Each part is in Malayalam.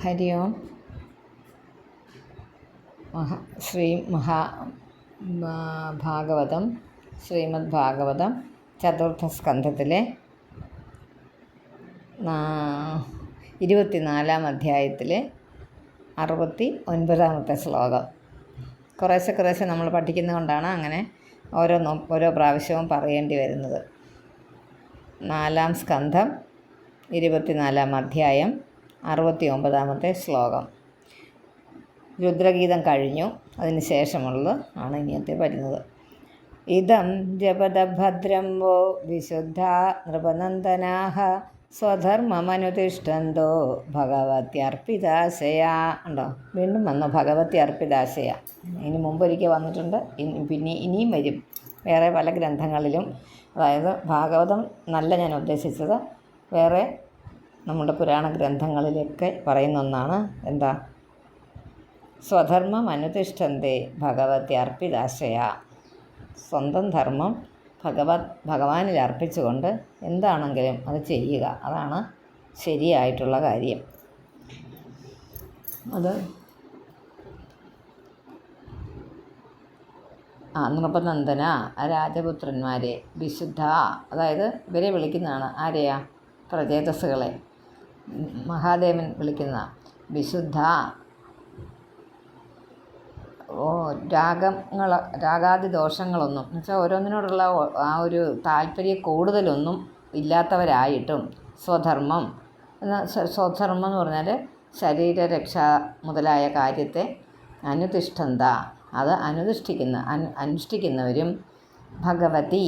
ഹരി ഓം. ഭാഗവതം ശ്രീമദ് ഭാഗവതം ചതുർത്ഥസ്കന്ധത്തിലെ 24-ാം അധ്യായത്തിലെ 69-ാമത്തെ ശ്ലോകം. കുറേശ്ശെ നമ്മൾ പഠിക്കുന്നതുകൊണ്ടാണ് അങ്ങനെ ഓരോ പ്രാവശ്യവും പറയേണ്ടി വരുന്നത്. 4-ാം സ്കന്ധം 24-ാം അധ്യായം 69-ാമത്തെ ശ്ലോകം. രുദ്രഗീതം കഴിഞ്ഞു. അതിന് ശേഷമുള്ളത് ആണ് ഇനിയത്തെ വരുന്നത്. ഇതം ജപത ഭദ്രം വോ വിശുദ്ധ നൃപനന്ദനാഹ സ്വധർമ്മമനുതിഷ്ഠന്തോ ഭഗവത്യർപ്പിതാശയ. ഉണ്ടോ? വീണ്ടും വന്നു ഭഗവത്യർപ്പിതാശയ. ഇതിന് മുമ്പൊരിക്കൽ വന്നിട്ടുണ്ട്, ഇനിയും വരും വേറെ പല ഗ്രന്ഥങ്ങളിലും. അതായത് ഭാഗവതം നല്ല ഞാൻ ഉദ്ദേശിച്ചത്, വേറെ നമ്മുടെ പുരാണ ഗ്രന്ഥങ്ങളിലൊക്കെ പറയുന്ന ഒന്നാണ്. എന്താ? സ്വധർമ്മം അനുതിഷ്ഠന്തേ ഭഗവത്യർപ്പിതാശയ. സ്വന്തം ധർമ്മം ഭഗവാനിൽ അർപ്പിച്ചുകൊണ്ട് എന്താണെങ്കിലും അത് ചെയ്യുക. അതാണ് ശരിയായിട്ടുള്ള കാര്യം. അത് നൃപനന്ദന രാജപുത്രന്മാരെ, വിശുദ്ധ, അതായത് ഇവരെ വിളിക്കുന്നതാണ്. ആരെയാ? പ്രചേതസ്സുകളെ മഹാദേവൻ വിളിക്കുന്ന വിശുദ്ധ. രാഗാദി ദോഷങ്ങളൊന്നും എന്നുവെച്ചാൽ ഓരോന്നിനോടുള്ള ആ ഒരു താല്പര്യ കൂടുതലൊന്നും ഇല്ലാത്തവരായിട്ടും സ്വധർമ്മം എന്ന് പറഞ്ഞാൽ ശരീരരക്ഷ മുതലായ കാര്യത്തെ അനുതിഷ്ഠന്ത, അത് അനുഷ്ഠിക്കുന്നവരും ഭഗവതി.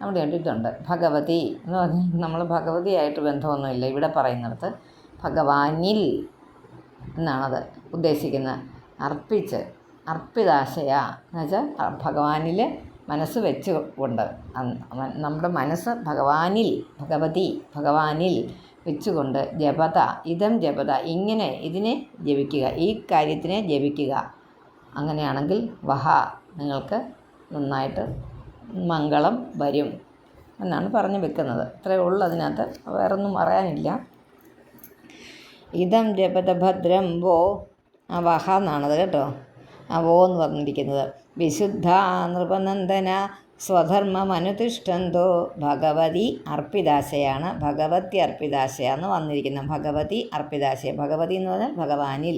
അവിടെ ഇതുണ്ട് ഭഗവതി എന്ന് പറഞ്ഞാൽ നമ്മൾ ഭഗവതിയായിട്ട് ബന്ധമൊന്നുമില്ല ഇവിടെ പറയുന്നിടത്ത്. ഭഗവാനിൽ എന്നാണത് ഉദ്ദേശിക്കുന്നത്. അർപ്പിതാശയ എന്ന് വെച്ചാൽ ഭഗവാനിൽ മനസ്സ് വെച്ചുകൊണ്ട്, നമ്മുടെ മനസ്സ് ഭഗവാനിൽ വെച്ചുകൊണ്ട് ജപത, ഇങ്ങനെ ഇതിനെ ജപിക്കുക, ഈ കാര്യത്തിനെ ജപിക്കുക. അങ്ങനെയാണെങ്കിൽ നിങ്ങൾക്ക് നന്നായിട്ട് മംഗളം വരും എന്നാണ് പറഞ്ഞു വെക്കുന്നത്. ഇത്രയേ ഉള്ളൂ അതിനകത്ത്, വേറൊന്നും പറയാനില്ല. ഇതം ജപത ഭദ്രം വോ, വഹ എന്നാണത് കേട്ടോ, വോ എന്ന് പറഞ്ഞിരിക്കുന്നത്. വിശുദ്ധ നൃപനന്ദന സ്വധർമ്മമനുതിഷ്ഠന്തോ ഭഗവതി അർപ്പിതാശയാണ്. ഭഗവതി അർപ്പിതാശയ എന്ന് വന്നിരിക്കുന്നത്. ഭഗവതി അർപ്പിതാശയ, ഭഗവതി എന്ന് പറഞ്ഞാൽ ഭഗവാനിൽ.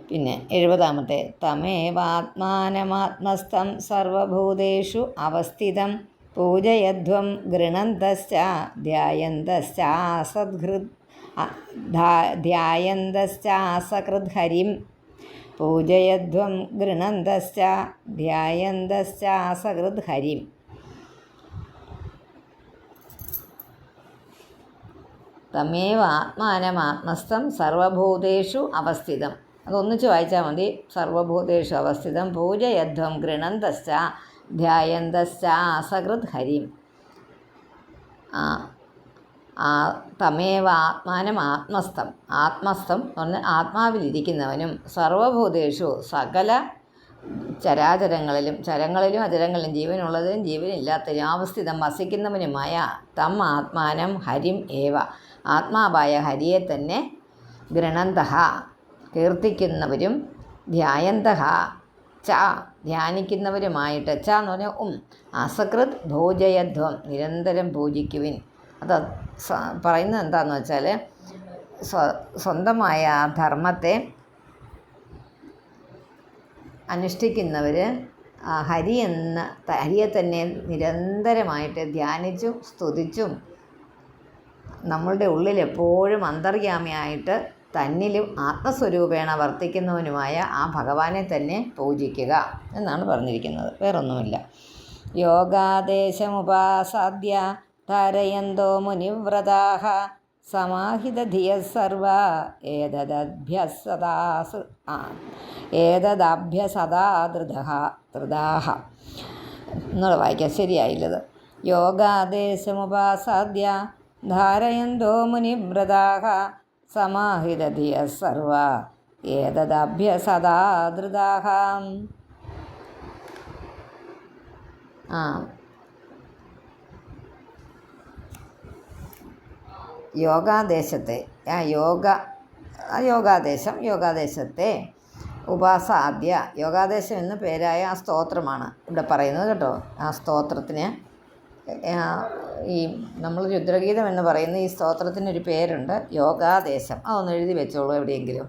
പിന്നെ 70-ാമത്തെ തമേവാത്മാനമാത്മസ്ഥം സർവഭൂതേഷു അവസ്ഥിതം പൂജയധ്വം ഗൃണന്തശ്ച ധ്യായന്തശ്ചാസകൃത് ഹരിം. പൂജയധ്വം ഗൃണന്തശ്ച ധ്യായന്തശ്ചാസകൃത് ഹരിം. തമേവ ആത്മാനമാത്മസ്ഥം സർവഭൂതേഷു അവസ്ഥിതം. അതൊന്നിച്ച് വായിച്ചാൽ മതി. സർവഭൂതേഷു അവസ്ഥിതം പൂജയധ്വം ഗൃണന്തശ്ച ധ്യായന്തശ്ചാസകൃത് ഹരിം. തമേവ ആത്മാനമാത്മസ്ഥം, ആത്മസ്ഥം എന്ന് പറഞ്ഞാൽ ആത്മാവിലിരിക്കുന്നവനും സർവഭൂതേഷു സകല ചരാചരങ്ങളിലും, ചരങ്ങളിലും അചരങ്ങളിലും, ജീവനുള്ളതിലും ജീവനില്ലാത്തതിലും അവസ്ഥിതം വസിക്കുന്നവനുമായ തം ആത്മാനം ഹരിം ഏവ, ആത്മാവായ ഹരിയെ തന്നെ ഗൃണന്തഃ കീർത്തിക്കുന്നവരും ധ്യായന്തഃ ച ധ്യാനിക്കുന്നവരുമായിട്ട്, ച എന്ന് പറഞ്ഞാൽ അസകൃത് ഭോജയധ്വം നിരന്തരം പൂജിക്കുവിൻ. അത് പറയുന്നത് എന്താണെന്ന് വെച്ചാൽ, സ്വന്തമായ ആ ധർമ്മത്തെ അനുഷ്ഠിക്കുന്നവർ ഹരിയെ തന്നെ നിരന്തരമായിട്ട് ധ്യാനിച്ചും സ്തുതിച്ചും നമ്മളുടെ ഉള്ളിൽ എപ്പോഴും അന്തർയാമിയായിട്ട് തന്നിലും ആത്മസ്വരൂപേണ വർത്തിക്കുന്നവനുമായ ആ ഭഗവാനെ തന്നെ പൂജിക്കുക എന്നാണ് പറഞ്ഞിരിക്കുന്നത്. വേറൊന്നുമില്ല. യോഗാദേശമുപാസാദ്യ ധാരയന്തോ മുനിവ്രതാഃ സമാഹിതധിയഃ സർവാ ഏതദാഭ്യസദാധൃതാഃ എന്നുള്ള വായിക്കാം. ശരിയായില്ലത്. യോഗാദേശമുപാസാദ്യ ധാരയന്തോ മുനിവ്രതാഃ സമാഹിതധിയഃ സർവാ ഏതദാഭ്യസദാധൃതാഃ. യോഗാദേശത്തെ യോഗാദേശത്തെ ഉപാസാദ്യ യോഗാദേശം എന്ന പേരായ ആ സ്തോത്രമാണ് ഇവിടെ പറയുന്നത് കേട്ടോ. ആ സ്തോത്രത്തിന് ഈ നമ്മൾ രുദ്രഗീതം എന്ന് പറയുന്ന ഈ സ്തോത്രത്തിനൊരു പേരുണ്ട്, യോഗാദേശം. അതൊന്ന് എഴുതി വെച്ചോളൂ എവിടെയെങ്കിലും.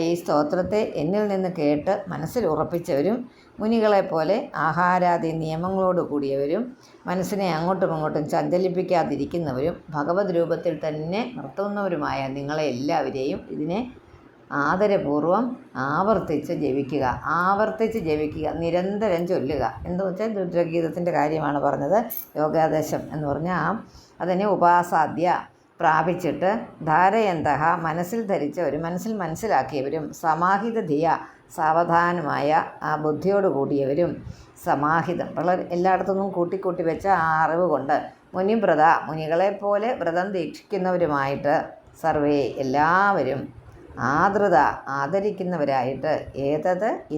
ഈ സ്തോത്രത്തെ എന്നിൽ നിന്ന് കേട്ട് മനസ്സിൽ ഉറപ്പിച്ചവരും മുനികളെപ്പോലെ ആഹാരാദി നിയമങ്ങളോട് കൂടിയവരും മനസ്സിനെ അങ്ങോട്ടും ഇങ്ങോട്ടും ചഞ്ചലിപ്പിക്കാതിരിക്കുന്നവരും ഭഗവത് രൂപത്തിൽ തന്നെ നിർത്തുന്നവരുമായ നിങ്ങളെ എല്ലാവരെയും ഇതിനെ ആദരപൂർവം ആവർത്തിച്ച് ജപിക്കുക, നിരന്തരം ചൊല്ലുക. എന്ന് വെച്ചാൽ രുദ്രഗീതത്തിൻ്റെ കാര്യമാണ് പറഞ്ഞത്. യോഗാദേശം എന്ന് പറഞ്ഞാൽ അതിനെ ഉപാസാദ്യ പ്രാപിച്ചിട്ട് ധാരയന്തഹ മനസ്സിൽ ധരിച്ചവരും മനസ്സിൽ മനസ്സിലാക്കിയവരും സമാഹിത ധിയ സാവധാനമായ ആ ബുദ്ധിയോട് കൂടിയവരും സമാഹിതം വളരെ എല്ലായിടത്തുനിന്നും കൂട്ടിക്കൂട്ടി വെച്ച ആ അറിവ് കൊണ്ട് മുനികളെപ്പോലെ വ്രതം ദീക്ഷിക്കുന്നവരുമായിട്ട് സർവേ എല്ലാവരും ആദരിക്കുന്നവരായിട്ട്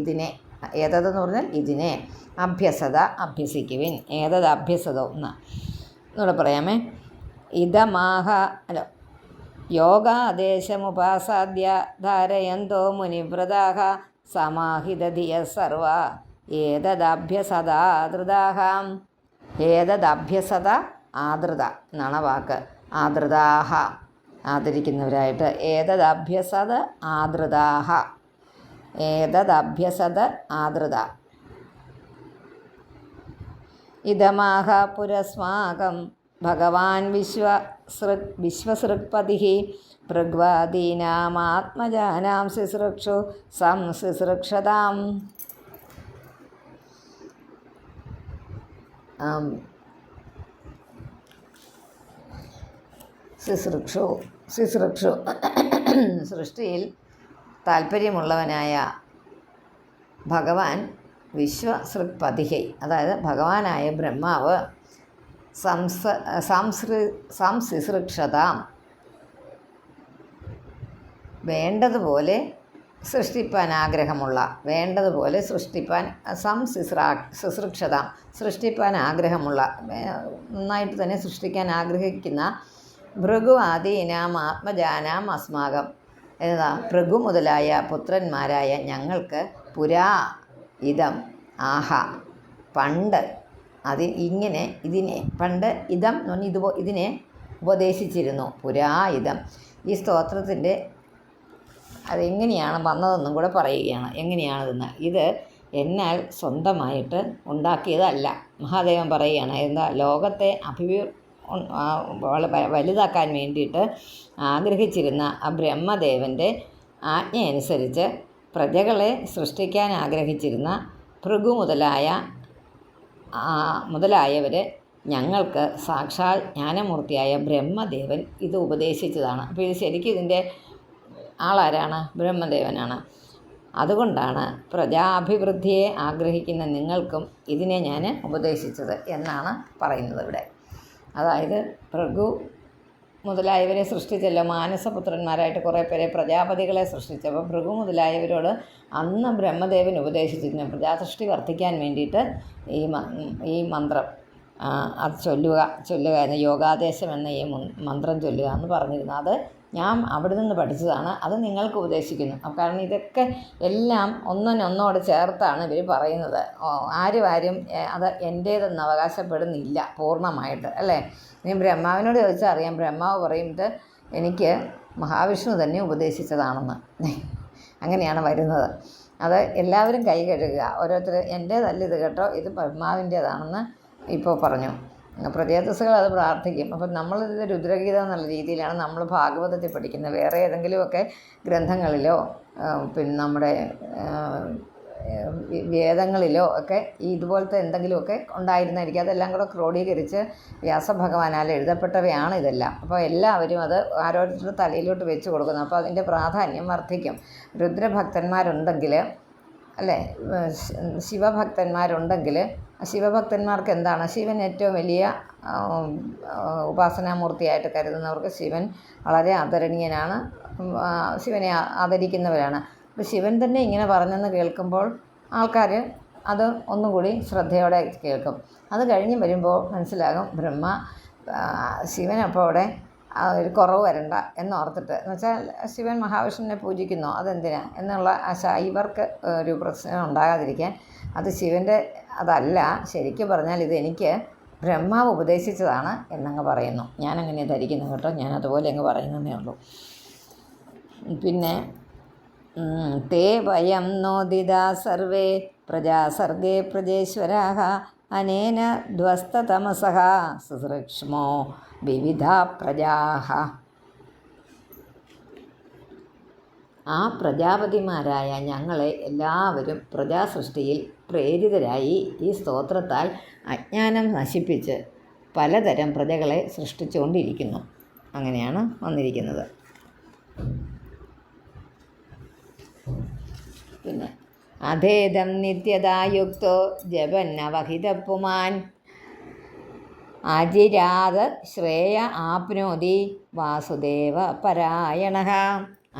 ഇതിനെ എന്ന് പറഞ്ഞാൽ ഇതിനെ അഭ്യസിക്കുവിൻ. അഭ്യസതോ എന്നൂടെ പറയാമേ. യോഗാദേശമുപാസാദ്യ ധാരയന്തോ മുനിവ്രതാഃ സമാഹിതധിയ സർവ ഏതദഭ്യസത ആദൃത എന്നാണ് വാക്ക്. ആദൃതാഹ ആദരിക്കുന്നവരായിട്ട് ഏതദഭ്യസത ആദൃത ഇദമാഹ പുരസ്മാകം ഭഗവാൻ വിശ്വസൃക്പതിഃ ഭൃഗ്വാദീനാമാത്മജാനാം ശുശ്രൂക്ഷു സംശുശ്രൂക്ഷതാം. ശുശ്രൂക്ഷു സൃഷ്ടിയിൽ താല്പര്യമുള്ളവനായ ഭഗവാൻ വിശ്വസൃക്പതിഃ, അതായത് ഭഗവാനായ ബ്രഹ്മാവ് സംശുശ്രൂക്ഷതാം വേണ്ടതുപോലെ സൃഷ്ടിപ്പാൻ ആഗ്രഹമുള്ള സൃഷ്ടിപ്പാൻ ആഗ്രഹമുള്ള നന്നായിട്ട് തന്നെ സൃഷ്ടിക്കാൻ ആഗ്രഹിക്കുന്ന ഭൃഗുവാദീനാം ആത്മജാനാം അസ്മാകം എന്നതാ ഭൃഗു മുതലായ പുത്രന്മാരായ ഞങ്ങൾക്ക് പുരാ ഇതം ആഹ പണ്ട് പണ്ട് ഇതം എന്ന് പറഞ്ഞാൽ ഇതിനെ ഉപദേശിച്ചിരുന്നു. പുരാ ഇതം ഈ സ്തോത്രത്തിൻ്റെ അതെങ്ങനെയാണ് വന്നതെന്നും കൂടെ പറയുകയാണ്. എങ്ങനെയാണിതെന്ന് ഇത് എന്നാൽ സ്വന്തമായിട്ട് ഉണ്ടാക്കിയതല്ല. മഹാദേവൻ പറയുകയാണ് ലോകത്തെ വലുതാക്കാൻ വേണ്ടിയിട്ട് ആഗ്രഹിച്ചിരുന്ന ആ ബ്രഹ്മദേവൻ്റെ ആജ്ഞയനുസരിച്ച് പ്രജകളെ സൃഷ്ടിക്കാൻ ആഗ്രഹിച്ചിരുന്ന ഭൃഗു മുതലായവർ ഞങ്ങൾക്ക് സാക്ഷാൽ ജ്ഞാനമൂർത്തിയായ ബ്രഹ്മദേവൻ ഇത് ഉപദേശിച്ചതാണ്. അപ്പോൾ ഇത് ശരിക്കും ഇതിൻ്റെ ആളാരാണ്? ബ്രഹ്മദേവനാണ്. അതുകൊണ്ടാണ് പ്രജാഭിവൃദ്ധിയെ ആഗ്രഹിക്കുന്ന നിങ്ങൾക്കും ഇതിനെ ഞാൻ ഉപദേശിച്ചത് എന്നാണ് പറയുന്നത് ഇവിടെ. അതായത് ഭൃഗു മുതലായവരെ സൃഷ്ടിച്ചല്ലോ, മാനസപുത്രന്മാരായിട്ട് കുറേ പേരെ പ്രജാപതികളെ സൃഷ്ടിച്ചപ്പോൾ ഭൃഗു മുതലായവരോട് അന്ന് ബ്രഹ്മദേവൻ ഉപദേശിച്ചിരുന്നു പ്രജാസൃഷ്ടി വർദ്ധിക്കാൻ വേണ്ടിയിട്ട് ഈ മന്ത്രം അത് ചൊല്ലുക എന്ന യോഗാദേശം എന്ന ഈ മന്ത്രം ചൊല്ലുക എന്ന് പറഞ്ഞിരുന്നു. അത് ഞാൻ അവിടെ നിന്ന് പഠിച്ചതാണ്, അത് നിങ്ങൾക്ക് ഉപദേശിക്കുന്നു. കാരണം ഇതൊക്കെ എല്ലാം ഒന്നൊന്നോട് ചേർത്താണ് ഇവർ പറയുന്നത്. ആരും അത് എൻ്റേതെന്ന് അവകാശപ്പെടുന്നില്ല പൂർണ്ണമായിട്ട്, അല്ലേ? ഇനി ബ്രഹ്മാവിനോട് ചോദിച്ചാൽ അറിയാം, ബ്രഹ്മാവ് പറയുന്നത് എനിക്ക് മഹാവിഷ്ണു തന്നെ ഉപദേശിച്ചതാണെന്ന്. അങ്ങനെയാണ് വരുന്നത്. അത് എല്ലാവരും കൈ കഴുകുക, ഓരോരുത്തർ എൻ്റേതല്ല ഇത് കേട്ടോ, ഇത് ബ്രഹ്മാവിൻ്റേതാണെന്ന് ഇപ്പോൾ പറഞ്ഞു. പ്രജേതസ്സുകൾ അത് പ്രാർത്ഥിക്കും. അപ്പം നമ്മളിത് രുദ്രഗീതം എന്നുള്ള രീതിയിലാണ് നമ്മൾ ഭാഗവതത്തിൽ പഠിക്കുന്നത്. വേറെ ഏതെങ്കിലുമൊക്കെ ഗ്രന്ഥങ്ങളിലോ പിന്നെ നമ്മുടെ വേദങ്ങളിലോ ഒക്കെ ഇതുപോലത്തെ എന്തെങ്കിലുമൊക്കെ ഉണ്ടായിരുന്നായിരിക്കും. അതെല്ലാം കൂടെ ക്രോഡീകരിച്ച് വ്യാസഭഗവാനാൽ എഴുതപ്പെട്ടവയാണ് ഇതെല്ലാം. അപ്പോൾ എല്ലാവരും അത് ഓരോരുത്തരുടെ തലയിലോട്ട് വെച്ച് കൊടുക്കുന്നു. അപ്പോൾ അതിൻ്റെ പ്രാധാന്യം വർദ്ധിക്കും. രുദ്രഭക്തന്മാരുണ്ടെങ്കിൽ, അല്ലേ, ശിവഭക്തന്മാരുണ്ടെങ്കിൽ ശിവഭക്തന്മാർക്ക് എന്താണ്? ശിവൻ ഏറ്റവും വലിയ ഉപാസനാമൂർത്തിയായിട്ട് കരുതുന്നവർക്ക് ശിവൻ വളരെ ആദരണീയനാണ്. ശിവനെ ആദരിക്കുന്നവരാണ്. അപ്പോൾ ശിവൻ തന്നെ ഇങ്ങനെ പറഞ്ഞെന്ന് കേൾക്കുമ്പോൾ ആൾക്കാർ അത് ഒന്നുകൂടി ശ്രദ്ധയോടെ കേൾക്കും. അത് കഴിഞ്ഞ് വരുമ്പോൾ മനസ്സിലാകും ശിവനപ്പോൾ അവിടെ ഒരു കുറവ് വരണ്ട എന്നോർത്തിട്ട്. എന്ന് വെച്ചാൽ ശിവൻ മഹാവിഷ്ണുവിനെ പൂജിക്കുന്നു, അതെന്തിനാ എന്നുള്ള ഇവർക്ക് ഒരു പ്രശ്നം ഉണ്ടാകാതിരിക്കാൻ. അത് ശിവൻ്റെ അതല്ല, ശരിക്കും പറഞ്ഞാൽ ഇതെനിക്ക് ബ്രഹ്മാവ് ഉപദേശിച്ചതാണ് എന്നങ്ങ് പറയുന്നു. ഞാനങ്ങനെ ധരിക്കുന്നു കേട്ടോ, ഞാൻ അതുപോലെ അങ്ങ് പറയുന്നതേ ഉള്ളൂ. പിന്നെ തേ വയം നോദിതാ സർവേ പ്രജാ സർഗേ പ്രജേശ്വരാः അനേന ധ്വസ്തതമസഃ സുസൃക്ഷ്മോ വിവിധ പ്രജാഃ. ആ പ്രജാപതിമാരായ ഞങ്ങളെ എല്ലാവരും പ്രജാസൃഷ്ടിയിൽ പ്രേരിതരായി ഈ സ്തോത്രത്താൽ അജ്ഞാനം നശിപ്പിച്ച് പലതരം പ്രജകളെ സൃഷ്ടിച്ചുകൊണ്ടിരിക്കുന്നു. അങ്ങനെയാണ് വന്നിരിക്കുന്നത്. പിന്നെ അധേദം നിത്യതായുക്തോ ജപന്നവഹിതപ്പുമാൻ അജിരാത് ശ്രേയ ആപ്നോതി വാസുദേവ പരായണഃ.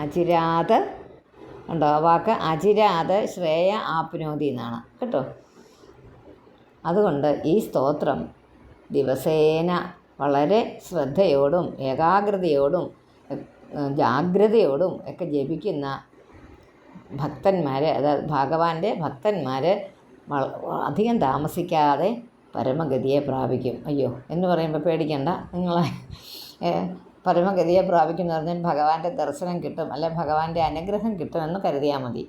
അജിരാത് ഉണ്ടോ വാക്ക്, അജിരാത് ശ്രേയ ആപ്നോതി എന്നാണ് കേട്ടോ. അതുകൊണ്ട് ഈ സ്തോത്രം ദിവസേന വളരെ ശ്രദ്ധയോടും ഏകാഗ്രതയോടും ജാഗ്രതയോടും ഒക്കെ ജപിക്കുന്ന ഭക്തന്മാർ, അതായത് ഭഗവാന്റെ ഭക്തന്മാർ അധികം താമസിക്കാതെ പരമഗതിയെ പ്രാപിക്കും. അയ്യോ എന്ന് പറയുമ്പോൾ പേടിക്കണ്ട, നിങ്ങളെ പരമഗതിയെ പ്രാപിക്കും എന്ന് പറഞ്ഞാൽ ഭഗവാന്റെ ദർശനം കിട്ടും, അല്ലെ ഭഗവാന്റെ അനുഗ്രഹം കിട്ടുമെന്ന് കരുതിയാൽ മതി.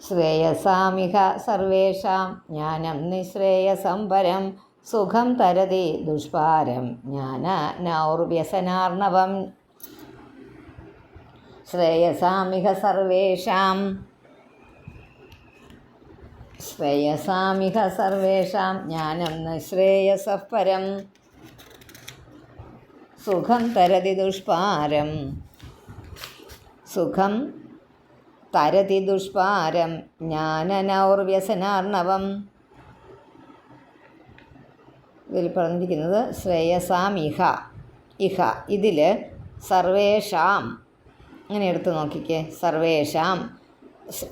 ശ്രേയസാമിഹ സർവേഷാം ജ്ഞാനം നിശ്രേയസം പരം സുഖം തരതി ദുഷ്പാരം ജ്ഞാനനൗർവ്യസനാർണവം. ശ്രേയസാമിഹ സർവേഷാം ജ്ഞാനം നിശ്രേയസഃ പരം സുഖം തരതി ദുഷ്പാരം. സുഖം തരതി ദുഷ്പാരം ജ്ഞാനനൗർവ്യസനാർണവം. ഇതിൽ പറഞ്ഞിരിക്കുന്നത് ശ്രേയസാം ഇഹ ഇതിൽ സർവേഷാം അങ്ങനെ എടുത്ത് നോക്കിക്കേ.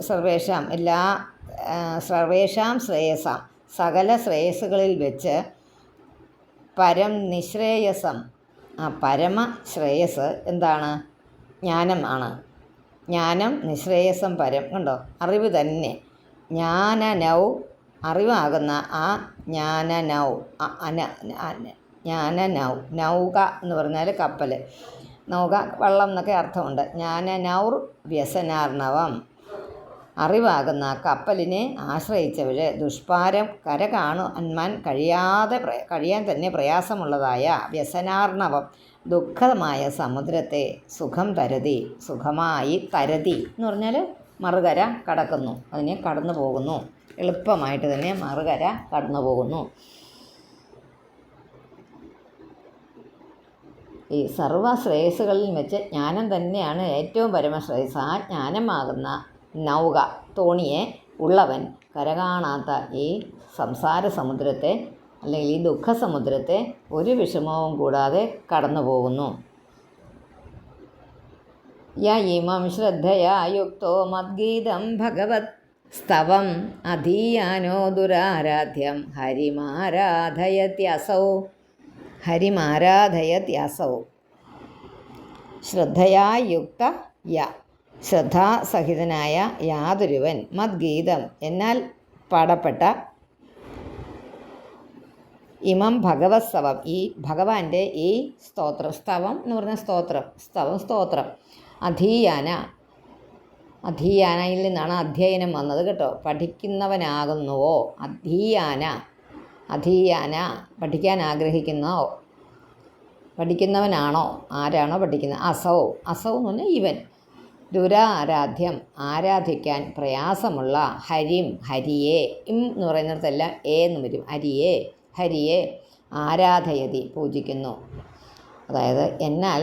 സർവേഷാം എല്ലാ സർവേഷാം ശ്രേയസാം സകല ശ്രേയസ്സുകളിൽ വെച്ച് പരം നിശ്രേയസം പരമ ശ്രേയസ് എന്താണ്? ജ്ഞാനം ആണ്. ജ്ഞാനം നിശ്രേയസം പരം കണ്ടോ, അറിവ് തന്നെ. ജ്ഞാനനൗ അറിവാകുന്ന ആ ജ്ഞാനനൗ നൗക എന്ന് പറഞ്ഞാൽ കപ്പൽ, നൗക വെള്ളം എന്നൊക്കെ അർത്ഥമുണ്ട്. ജ്ഞാനനൗർ വ്യസനാർണവം അറിവാകുന്ന കപ്പലിനെ ആശ്രയിച്ചവർ ദുഷ്പാരം കര കാണുവാൻ കഴിയാൻ തന്നെ പ്രയാസമുള്ളതായ വ്യസനാർണവം ദുഃഖമായ സമുദ്രത്തെ സുഖം തരതി സുഖമായി തരതി എന്ന് പറഞ്ഞാൽ മറുകര കടക്കുന്നു, അതിനെ കടന്നു പോകുന്നു, എളുപ്പമായിട്ട് തന്നെ മറുകര കടന്നു പോകുന്നു. ഈ സർവ്വശ്രേയസ്സുകളിൽ വെച്ച് ജ്ഞാനം തന്നെയാണ് ഏറ്റവും പരമശ്രേയസ്. ആ ജ്ഞാനമാകുന്ന നൗക തോണിയെ ഉള്ളവൻ കരകാണാത്ത ഈ സംസാര സമുദ്രത്തെ അല്ലെങ്കിൽ ഈ ദുഃഖസമുദ്രത്തെ ഒരു വിഷമവും കൂടാതെ കടന്നു പോകുന്നു. യമം ശ്രദ്ധയാ യുക്തോ മദ്ഗീതം ഭഗവത് സ്തവം അധീയാനോ ദുരാരാധ്യം ഹരിമാരാധയത്യസൗ. ശ്രദ്ധയാ യുക്ത ശ്രദ്ധാസഹിതനായ യാതൊരുവൻ മദ്ഗീതം എന്നാൽ പാടപ്പെട്ട ഇമം ഭഗവത് സ്തവം ഈ ഭഗവാന്റെ ഈ സ്തോത്രം, സ്തവം എന്ന് പറഞ്ഞ സ്തോത്രം അധീയാനയിൽ നിന്നാണ് അധ്യയനം വന്നത് കേട്ടോ. പഠിക്കുന്നവനാകുന്നുവോ അധീയാന പഠിക്കാൻ ആഗ്രഹിക്കുന്നോ പഠിക്കുന്നവനാണോ, ആരാണോ പഠിക്കുന്നത്? അസൗ എന്ന് പറഞ്ഞാൽ ഇവൻ. ദുരാരാധ്യം ആരാധിക്കാൻ പ്രയാസമുള്ള ഹരിയെ എന്ന് പറയുന്നിടത്തെല്ലാം എന്ന് വരും. ഹരിയെ ആരാധയതി പൂജിക്കുന്നു. അതായത് എന്നാൽ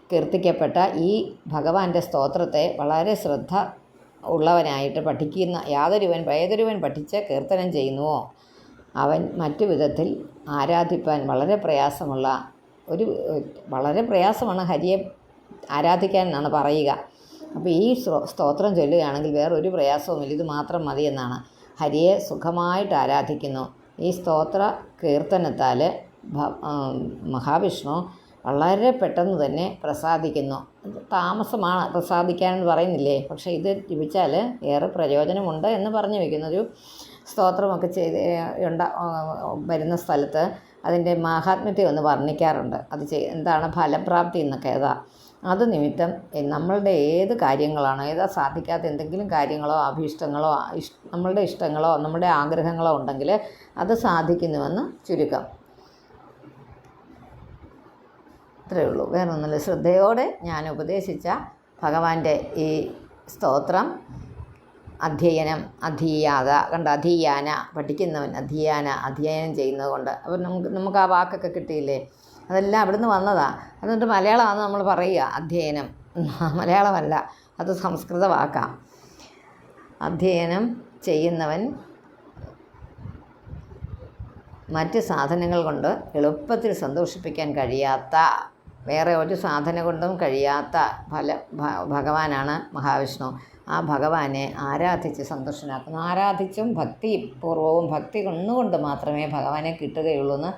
കീർത്തിക്കപ്പെട്ട ഈ ഭഗവാന്റെ സ്തോത്രത്തെ വളരെ ശ്രദ്ധ ഉള്ളവനായിട്ട് പഠിക്കുന്ന ഏതൊരുവൻ പഠിച്ച് കീർത്തനം ചെയ്യുന്നുവോ അവൻ മറ്റു വിധത്തിൽ ആരാധിപ്പാൻ വളരെ പ്രയാസമാണ് ഹരിയെ ആരാധിക്കാൻ എന്നാണ് പറയുക. അപ്പോൾ ഈ സ്തോത്രം ചൊല്ലുകയാണെങ്കിൽ വേറൊരു പ്രയാസവുമില്ല, ഇത് മാത്രം മതി എന്നാണ്. ഹരിയെ സുഖമായിട്ട് ആരാധിക്കുന്നു. ഈ സ്തോത്ര കീർത്തനത്താൽ മഹാവിഷ്ണു വളരെ പെട്ടെന്ന് തന്നെ പ്രസാദിക്കുന്നു. താമസമാണ് പ്രസാദിക്കാനെന്ന് പറയുന്നില്ലേ, പക്ഷേ ഇത് ജപിച്ചാൽ ഏറെ പ്രയോജനമുണ്ട് എന്ന് പറഞ്ഞു വയ്ക്കുന്നു. ഒരു സ്തോത്രമൊക്കെ ചെയ്ത് വരുന്ന സ്ഥലത്ത് അതിൻ്റെ മാഹാത്മ്യത്തെ ഒന്ന് വർണ്ണിക്കാറുണ്ട്. അത് എന്താണ് ഫലപ്രാപ്തി എന്നൊക്കെ അത് നിമിത്തം നമ്മളുടെ ഏത് കാര്യങ്ങളാണോ, ഏതാ സാധിക്കാത്ത എന്തെങ്കിലും കാര്യങ്ങളോ അഭീഷ്ടങ്ങളോ നമ്മളുടെ ഇഷ്ടങ്ങളോ നമ്മുടെ ആഗ്രഹങ്ങളോ ഉണ്ടെങ്കിൽ അത് സാധിക്കുന്നുവെന്ന് ചുരുക്കം. അത്രയേ ഉള്ളൂ, വേറെ ഒന്നുമില്ല. ശ്രദ്ധയോടെ ഞാൻ ഉപദേശിച്ച ഭഗവാന്റെ ഈ സ്തോത്രം അധീയാത കണ്ട്, അധീയാന പഠിക്കുന്നവൻ, അധ്യയനം ചെയ്യുന്നത് കൊണ്ട് അപ്പോൾ നമുക്ക് ആ വാക്കൊക്കെ കിട്ടിയില്ലേ, അതെല്ലാം അവിടുന്ന് വന്നതാണ്. എന്നിട്ട് മലയാളമാണ് നമ്മൾ പറയുക, അധ്യയനം മലയാളമല്ല, അത് സംസ്കൃത വാക്കാണ്. അധ്യയനം ചെയ്യുന്നവൻ മറ്റ് സാധനങ്ങൾ കൊണ്ട് എളുപ്പത്തിൽ സന്തോഷിപ്പിക്കാൻ കഴിയാത്ത, വേറെ ഒരു സാധന കൊണ്ടും കഴിയാത്ത ഭഗവാനാണ് മഹാവിഷ്ണു. ആ ഭഗവാനെ ആരാധിച്ച് സന്തുഷ്ടനാക്കുന്നു. ആരാധിച്ചും ഭക്തിപൂർവവും ഭക്തി ഒന്നുകൊണ്ട് മാത്രമേ ഭഗവാനെ കിട്ടുകയുള്ളൂ എന്ന്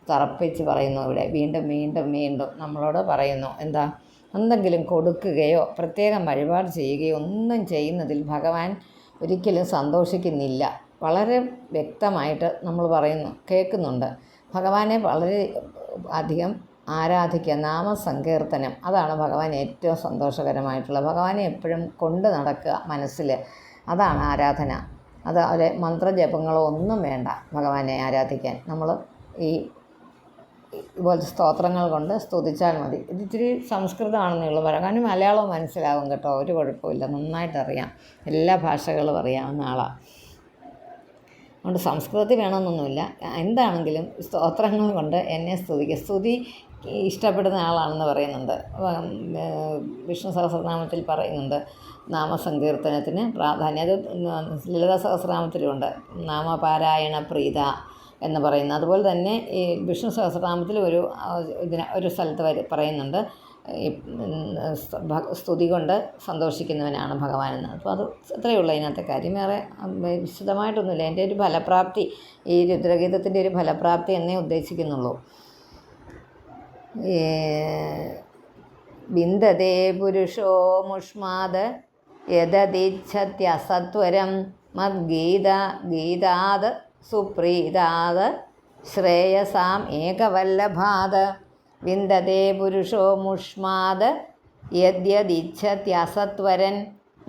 തറപ്പിച്ച് പറയുന്നു. ഇവിടെ വീണ്ടും വീണ്ടും വീണ്ടും നമ്മളോട് പറയുന്നു. എന്താ, എന്തെങ്കിലും കൊടുക്കുകയോ പ്രത്യേകം വഴിപാട് ചെയ്യുകയോ ഒന്നും ചെയ്യുന്നതിൽ ഭഗവാൻ ഒരിക്കലും സന്തോഷിക്കുന്നില്ല. വളരെ വ്യക്തമായിട്ട് നമ്മൾ കേൾക്കുന്നുണ്ട്. ഭഗവാനെ വളരെ അധികം ആരാധിക്കുക, നാമസങ്കീർത്തനം, അതാണ് ഭഗവാൻ ഏറ്റവും സന്തോഷകരമായിട്ടുള്ളത്. ഭഗവാനെ എപ്പോഴും കൊണ്ട് നടക്കുക മനസ്സിൽ, അതാണ് ആരാധന. അതുപോലെ മന്ത്രജപങ്ങളോ ഒന്നും വേണ്ട ഭഗവാനെ ആരാധിക്കാൻ. നമ്മൾ ഈ ഇതുപോലത്തെ സ്തോത്രങ്ങൾ കൊണ്ട് സ്തുതിച്ചാൽ മതി. ഇത് ഇത്തിരി സംസ്കൃതമാണെന്നേ ഉള്ളൂ, ഭഗവാന് മലയാളവും മനസ്സിലാവും കേട്ടോ, ഒരു കുഴപ്പമില്ല, നന്നായിട്ടറിയാം, എല്ലാ ഭാഷകളും അറിയാവുന്ന ആളാണ്. അതുകൊണ്ട് സംസ്കൃതത്തിൽ വേണമെന്നൊന്നുമില്ല, എന്താണെങ്കിലും സ്തോത്രങ്ങൾ കൊണ്ട് എന്നെ സ്തുതിക്കുക. സ്തുതി ഇഷ്ടപ്പെടുന്ന ആളാണെന്ന് പറയുന്നുണ്ട്. വിഷ്ണു സഹസ്രനാമത്തിൽ പറയുന്നുണ്ട് നാമസങ്കീർത്തനത്തിന് പ്രാധാന്യം. അത് ലളിതാ സഹസ്രനാമത്തിലുമുണ്ട്, നാമപാരായണ പ്രീത എന്ന് പറയുന്നത്. അതുപോലെ തന്നെ ഈ വിഷ്ണു സഹസ്രനാമത്തിൽ ഒരു സ്ഥലത്ത് പറയുന്നുണ്ട്, സ്തുതി കൊണ്ട് സന്തോഷിക്കുന്നവനാണ് ഭഗവാനെന്ന്. അപ്പോൾ അത് അത്രയേ ഉള്ളൂ അതിനകത്തെ കാര്യം, വേറെ വിശദമായിട്ടൊന്നുമില്ല. എൻ്റെ ഒരു ഫലപ്രാപ്തി, ഈ രുദ്രഗീതത്തിൻ്റെ ഒരു ഫലപ്രാപ്തി എന്നേ ഉദ്ദേശിക്കുന്നുള്ളൂ. വിന്ദതേ പുരുഷോ മുഷ്മാത് യദതിച്ഛത്യസത്വരം മദ്ഗീതാത് സുപ്രീതാത് ശ്രേയസാം ഏകവല്ലഭാത്. വിന്ദതേ പുരുഷോ മുഷ്മാത് യദ്യദിച്ഛത്യസത്വരൻ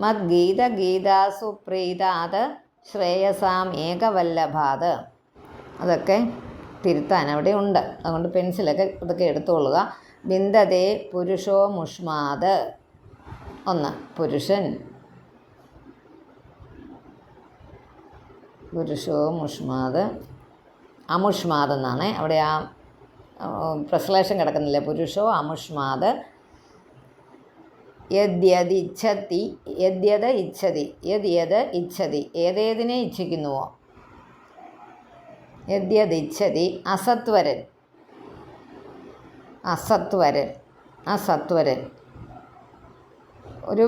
മദ്ഗീതാ സുപ്രീതാത് ശ്രേയസാം ഏകവല്ലഭാത്. അതൊക്കെ തിരുത്താൻ അവിടെ ഉണ്ട്, അതുകൊണ്ട് പെൻസിലൊക്കെ ഇതൊക്കെ എടുത്തുകൊള്ളുക. വിന്ദതേ പുരുഷോ മുഷ്മാത്, ഒന്ന് പുരുഷൻ, പുരുഷോ മുഷ്മാത്, അമുഷ്മാത് എന്നാണ് അവിടെ ആ പ്രശ്ലേഷം കിടക്കുന്നില്ല, പുരുഷോ അമുഷ്മാത്. യദ്യദിച്ഛതി, യദ്യത് ഇച്ഛതി, ഏതേതിനെ ഇച്ഛിക്കുന്നുവോ. യദ്യദിച്ഛതി അസത്വരൻ, ഒരു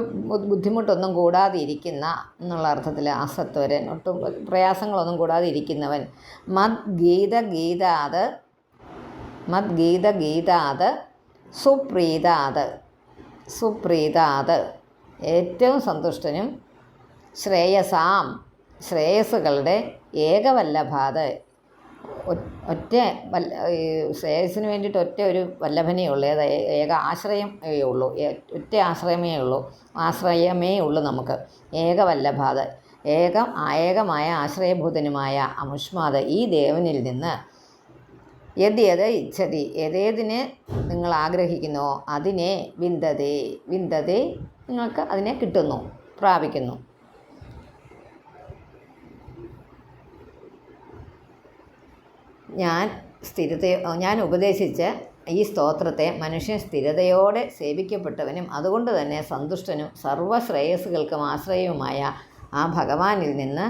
ബുദ്ധിമുട്ടൊന്നും കൂടാതെ ഇരിക്കുന്ന എന്നുള്ള അർത്ഥത്തിൽ അസത്വരൻ, ഒട്ടും പ്രയാസങ്ങളൊന്നും കൂടാതെ ഇരിക്കുന്നവൻ. മദ്ഗീതാത് സുപ്രീതാത്, ഏറ്റവും സന്തുഷ്ടനും. ശ്രേയസ്സുകളുടെ ഏകവല്ലഭാത്, ശ്രേയസ്സിന് വേണ്ടിയിട്ട് ഒറ്റ ഒരു വല്ലഭനേ ഉള്ളൂ, ഏക ആശ്രയമേ ഉള്ളൂ, ഒറ്റ ആശ്രയമേ ഉള്ളൂ നമുക്ക്. ഏകവല്ലഭാത്, ഏകമായ ആശ്രയഭൂതനുമായ അമുഷ്മാത്, ഈ ദേവനിൽ നിന്ന്. യദ്യത് ഇച്ഛതി, ഏതേതിനെ നിങ്ങൾ ആഗ്രഹിക്കുന്നുവോ അതിനെ വിന്ദതേ നിങ്ങൾക്ക് അതിനെ കിട്ടുന്നു, പ്രാപിക്കുന്നു. ഞാൻ ഉപദേശിച്ച ഈ സ്തോത്രത്തെ മനുഷ്യൻ സ്ഥിരതയോടെ സേവിക്കപ്പെട്ടവനും അതുകൊണ്ട് തന്നെ സന്തുഷ്ടനും സർവ്വശ്രേയസ്സുകൾക്കും ആശ്രയവുമായ ആ ഭഗവാനിൽ നിന്ന്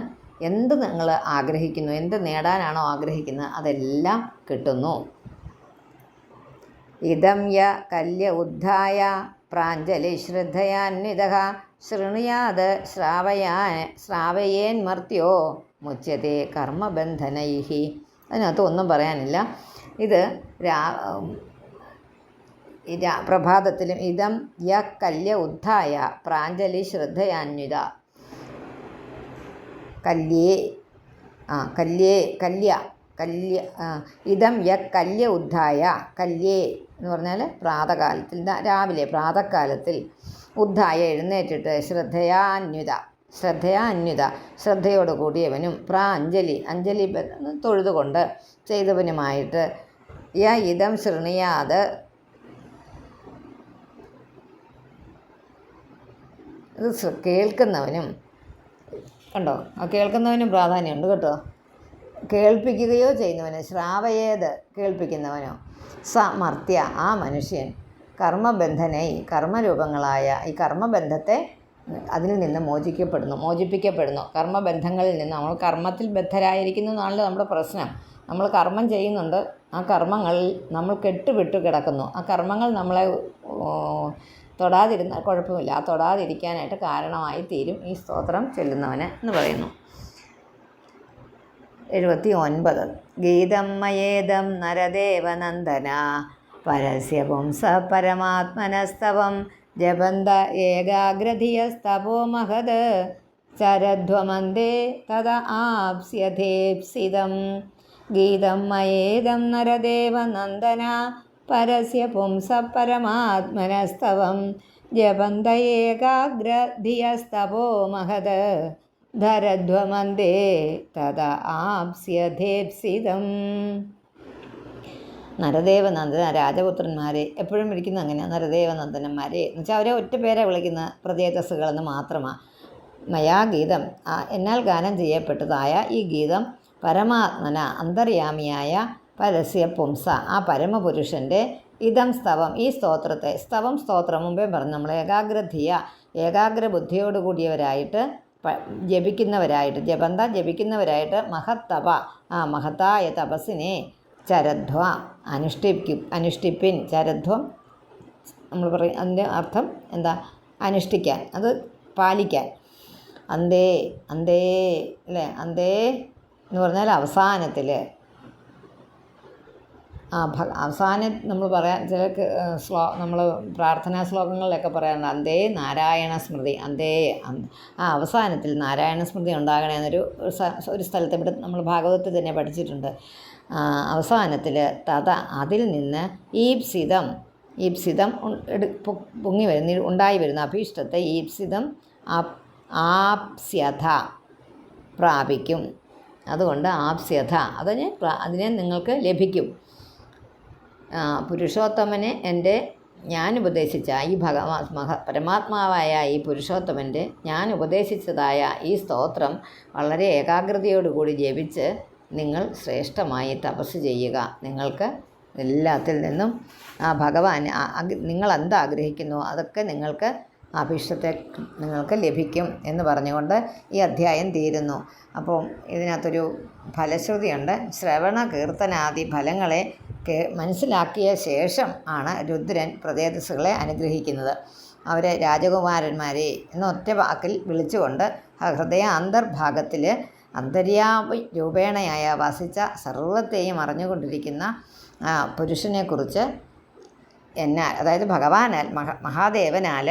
എന്ത് നിങ്ങൾ ആഗ്രഹിക്കുന്നു, എന്ത് നേടാനാണോ ആഗ്രഹിക്കുന്നത് അതെല്ലാം കിട്ടുന്നു. ഇദം യ കല്യ ഉദ്ധായ പ്രാഞ്ജലി ശ്രദ്ധയാന്വിതഃ ശൃണുയാത് ശ്രാവയേന്മർത്യോ മുച്യത്തെ കർമ്മബന്ധനൈഃ. അതിനകത്ത് ഒന്നും പറയാനില്ല. ഇത് പ്രഭാതത്തിലും ഇതം യ കല്യ ഉദ്ധായ പ്രാഞ്ജലി ശ്രദ്ധയാന്വിത ഇതം യ കല്യ ഉദ്ധായ കല്യേ എന്ന് പറഞ്ഞാൽ പ്രാതകാലത്തിൽ രാവിലെ പ്രാതകാലത്തിൽ ഉദ്ധായ എഴുന്നേറ്റിട്ട് ശ്രദ്ധയാന്വിത ശ്രദ്ധയോട് കൂടിയവനും അഞ്ജലി തൊഴുതുകൊണ്ട് ചെയ്തവനുമായിട്ട് ഇതം ശൃണിയാത് ഇത് കേൾക്കുന്നവനും കണ്ടോ, ആ കേൾക്കുന്നവനും പ്രാധാന്യമുണ്ട് കേട്ടോ. കേൾപ്പിക്കുകയോ ചെയ്യുന്നവന് ശ്രാവയേത് കേൾപ്പിക്കുന്നവനോ സമർത്യ ആ മനുഷ്യൻ കർമ്മബന്ധനായി കർമ്മരൂപങ്ങളായ ഈ കർമ്മബന്ധത്തെ അതിൽ നിന്ന് മോചിപ്പിക്കപ്പെടുന്നു. കർമ്മബന്ധങ്ങളിൽ നിന്ന് നമ്മൾ കർമ്മത്തിൽ ബദ്ധരായിരിക്കുന്നു എന്നാണല്ലോ നമ്മുടെ പ്രശ്നം. നമ്മൾ കർമ്മം ചെയ്യുന്നുണ്ട്, ആ കർമ്മങ്ങളിൽ നമ്മൾ കെട്ടുവിട്ട് കിടക്കുന്നു. ആ കർമ്മങ്ങൾ നമ്മളെ തൊടാതിരുന്നാൽ കുഴപ്പമില്ല, ആ തൊടാതിരിക്കാനായിട്ട് കാരണമായി തീരും ഈ സ്തോത്രം ചൊല്ലുന്നവന് എന്ന് പറയുന്നു. 79 ഗീതം മയേദം നരദേവനന്ദന പരസ്യ പുംസ പരമാത്മനസ്തവം ജപന്ത ഏകാഗ്രധിയസ്തപോ മഹത് ചരധ്വമന്ദേ തദ ആപ്സ്യഥേപ്സിതം ഗീതം മയേദം നരദേവനന്ദന പരസ്യ പുംസ പരമാത്മനസ്തവം ജപന്ത ഏകാഗ്രധിയസ്തപോ മഹത് ധരധ്വമന്ദേ തദ ആപ്സ്യഥേപ്സിതം. നരദേവനന്ദന രാജപുത്രന്മാരെ എപ്പോഴും വിളിക്കുന്നത് അങ്ങനെയാണ്, നരദേവനന്ദനന്മാരെ എന്ന് വെച്ചാൽ അവരെ ഒറ്റ പേരെ വിളിക്കുന്ന പ്രജേതസ്സുകളെന്ന് മാത്രമാണ്. മയാ ഗീതം എന്നാൽ ഗാനം ചെയ്യപ്പെട്ടതായ ഈ ഗീതം പരമാത്മന അന്തര്യാമിയായ പരസ്യ പുംസ ആ പരമപുരുഷൻ്റെ ഇതം സ്തവം ഈ സ്തോത്രത്തെ സ്തോത്രം മുമ്പേ പറഞ്ഞു നമ്മൾ ഏകാഗ്രബുദ്ധിയോടുകൂടിയവരായിട്ട് ജപിക്കുന്നവരായിട്ട് മഹത്തപ ആ മഹത്തായ തപസ്സിനെ ചരധ്വ അനുഷ്ഠിപ്പിൻ. ചരധ്വം നമ്മൾ പറയും, അതിൻ്റെ അർത്ഥം എന്താ? അനുഷ്ഠിക്കാൻ, അത് പാലിക്കാൻ. അന്തേ അല്ലേ, അന്തേ എന്ന് പറഞ്ഞാൽ അവസാനത്തിൽ അവസാനം നമ്മൾ പറയാൻ ചില നമ്മൾ പ്രാർത്ഥനാ ശ്ലോകങ്ങളിലൊക്കെ പറയാറുണ്ട് അന്തേ നാരായണ സ്മൃതി, അവസാനത്തിൽ നാരായണ സ്മൃതി ഉണ്ടാകണേ എന്നൊരു സ്ഥലത്ത് ഇവിടെ നമ്മൾ ഭാഗവതത്തിൽ തന്നെ പഠിച്ചിട്ടുണ്ട്. അവസാനത്തിൽ അതിൽ നിന്ന് ഈപ്സിതം ഉണ്ടായി വരുന്ന അഭീഷ്ടത്തെ ഈപ്സിതം ആപ്സ്യഥ പ്രാപിക്കും. അതുകൊണ്ട് ആപ്സ്യഥ അതിനെ നിങ്ങൾക്ക് ലഭിക്കും. പുരുഷോത്തമനെ ഞാൻ ഉപദേശിച്ച ഈ പരമാത്മാവായ ഈ പുരുഷോത്തമൻ്റെ ഞാൻ ഉപദേശിച്ചതായ ഈ സ്തോത്രം വളരെ ഏകാഗ്രതയോടുകൂടി ജപിച്ച് നിങ്ങൾ ശ്രേഷ്ഠമായി തപസ് ചെയ്യുക. നിങ്ങൾക്ക് എല്ലാത്തിൽ നിന്നും ആ ഭഗവാൻ നിങ്ങൾ എന്താഗ്രഹിക്കുന്നു അതൊക്കെ നിങ്ങൾക്ക് അഭീഷ്ടത്തെ നിങ്ങൾക്ക് ലഭിക്കും എന്ന് പറഞ്ഞുകൊണ്ട് ഈ അധ്യായം തീരുന്നു. അപ്പോൾ ഇതിനകത്തൊരു ഫലശ്രുതിയുണ്ട്. ശ്രവണ കീർത്തനാദി ഫലങ്ങളെ മനസ്സിലാക്കിയ ശേഷം ആണ് രുദ്രൻ പ്രജേതസ്സുകളെ അനുഗ്രഹിക്കുന്നത്. അവരെ രാജകുമാരന്മാരെ എന്നൊറ്റ വാക്കിൽ വിളിച്ചുകൊണ്ട് ഹൃദയ അന്തർഭാഗത്തിൽ അന്തര്യാമി രൂപേണയായ വസിച്ച സർവത്തെയും അറിഞ്ഞുകൊണ്ടിരിക്കുന്ന പുരുഷനെക്കുറിച്ച് അതായത് ഭഗവാനാൽ മഹാദേവനാൽ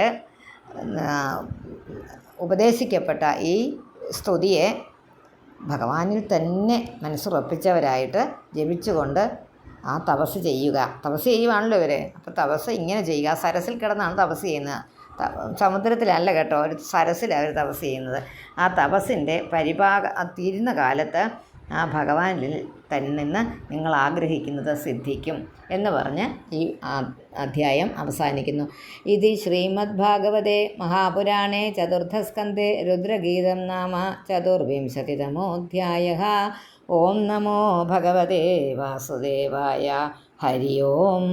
ഉപദേശിക്കപ്പെട്ട ഈ സ്തുതിയെ ഭഗവാനിൽ തന്നെ മനസ്സുറപ്പിച്ചവരായിട്ട് ജപിച്ചുകൊണ്ട് ആ തപസ് ചെയ്യുകയാണല്ലോ ഇവർ. അപ്പോൾ തപസ് ഇങ്ങനെ ചെയ്യുക, സരസിൽ കിടന്നാണ് തപസ് ചെയ്യുന്നത്, സമുദ്രത്തിലല്ല കേട്ടോ, ഒരു സരസിലാണ് അവർ തപസ് ചെയ്യുന്നത്. ആ തപസ്സിൻ്റെ തീരുന്ന കാലത്ത് ആ ഭഗവാനിൽ നിന്ന് നിങ്ങൾ ആഗ്രഹിക്കുന്നത് സിദ്ധിക്കും എന്ന് പറഞ്ഞ് ഈ അധ്യായം അവസാനിക്കുന്നു. ഇത് ശ്രീമദ് ഭാഗവതേ മഹാപുരാണേ ചതുർത്ഥസ്കന്ധേ രുദ്രഗീതം നാമ 24തമോऽധ്യായः. ഓം നമോ ഭഗവതേ വാസുദേവായ. ഹരി ഓം.